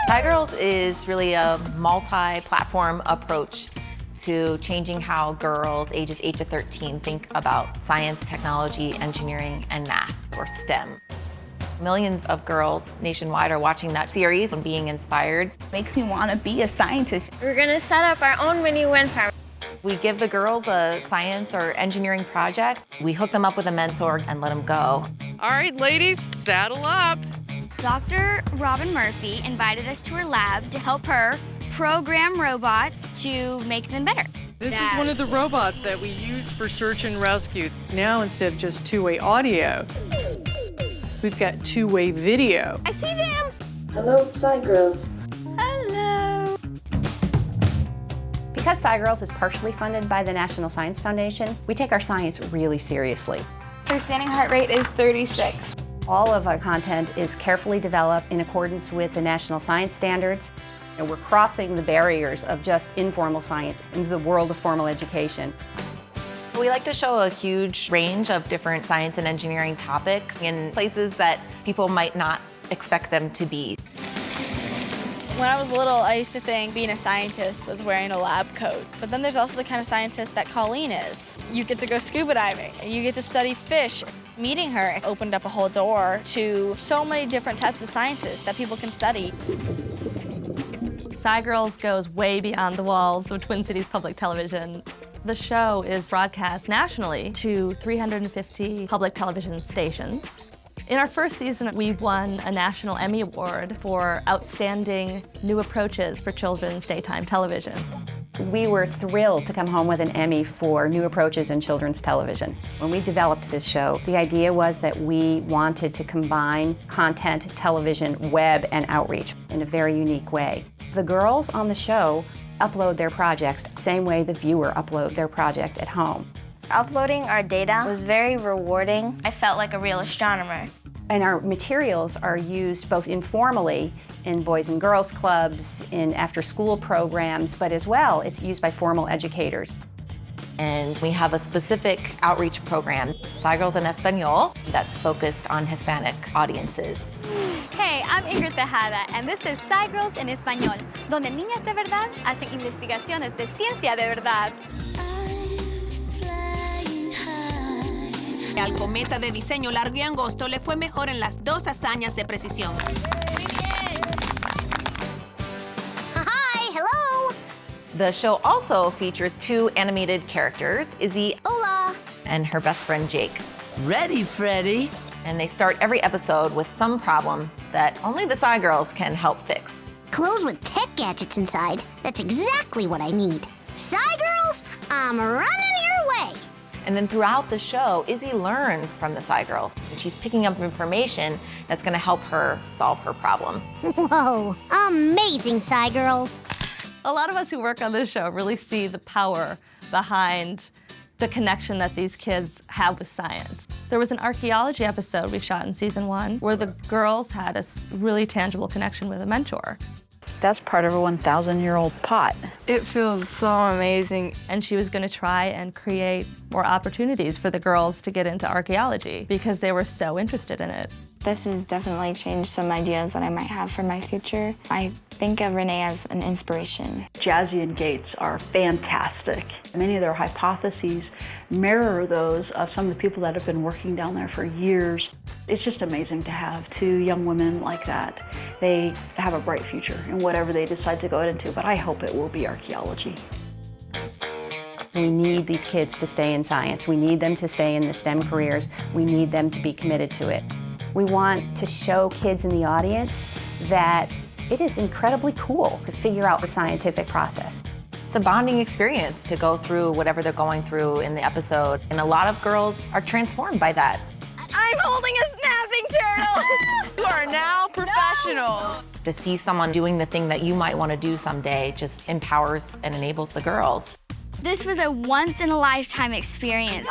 SciGirls is really a multi-platform approach to changing how girls ages 8 to 13 think about science, technology, engineering, and math, or STEM. Millions of girls nationwide are watching that series and being inspired. Makes me want to be a scientist. We're gonna set up our own mini wind farm. We give the girls a science or engineering project. We hook them up with a mentor and let them go. All right, ladies, saddle up. Dr. Robin Murphy invited us to her lab to help her program robots to make them better. This is one of the robots that we use for search and rescue. Now, instead of just two-way audio, we've got two-way video. I see them. Hello, SciGirls. Hello. Because SciGirls is partially funded by the National Science Foundation, we take our science really seriously. Her standing heart rate is 36. All of our content is carefully developed in accordance with the national science standards. And we're crossing the barriers of just informal science into the world of formal education. We like to show a huge range of different science and engineering topics in places that people might not expect them to be. When I was little, I used to think being a scientist was wearing a lab coat. But then there's also the kind of scientist that Colleen is. You get to go scuba diving, you get to study fish. Meeting her opened up a whole door to so many different types of sciences that people can study. SciGirls goes way beyond the walls of Twin Cities Public Television. The show is broadcast nationally to 350 public television stations. In our first season, we won a National Emmy Award for Outstanding New Approaches for Children's Daytime Television. We were thrilled to come home with an Emmy for New Approaches in Children's Television. When we developed this show, the idea was that we wanted to combine content, television, web, and outreach in a very unique way. The girls on the show upload their projects the same way the viewer upload their project at home. Uploading our data was very rewarding. I felt like a real astronomer. And our materials are used both informally in boys and girls clubs, in after-school programs, but as well, it's used by formal educators. And we have a specific outreach program, SciGirls en Español, that's focused on Hispanic audiences. Hey, I'm Ingrid Tejada, and this is SciGirls en Español, donde niñas de verdad hacen investigaciones de ciencia de verdad. Al cometa de diseño largo y angosto le fue mejor en las dos hazañas de precisión. Hi, hello. The show also features two animated characters, Izzy Hola. and her best friend Jake. Ready, Freddy? And they start every episode with some problem that only the SciGirls can help fix. Clothes with tech gadgets inside. That's exactly what I need. SciGirls, I'm running your way. And then throughout the show, Izzy learns from the SciGirls. And she's picking up information that's gonna help her solve her problem. Whoa, amazing, SciGirls. A lot of us who work on this show really see the power behind the connection that these kids have with science. There was an archaeology episode we shot in season 1 where the girls had a really tangible connection with a mentor. That's part of a 1,000-year-old pot. It feels so amazing. And she was gonna try and create more opportunities for the girls to get into archaeology because they were so interested in it. This has definitely changed some ideas that I might have for my future. I think of Renee as an inspiration. Jazzy and Gates are fantastic. Many of their hypotheses mirror those of some of the people that have been working down there for years. It's just amazing to have two young women like that. They have a bright future in whatever they decide to go into, but I hope it will be archaeology. We need these kids to stay in science. We need them to stay in the STEM careers. We need them to be committed to it. We want to show kids in the audience that it is incredibly cool to figure out the scientific process. It's a bonding experience to go through whatever they're going through in the episode. And a lot of girls are transformed by that. I'm holding a snapping turtle. You are now professionals. To see someone doing the thing that you might want to do someday just empowers and enables the girls. This was a once-in-a-lifetime experience.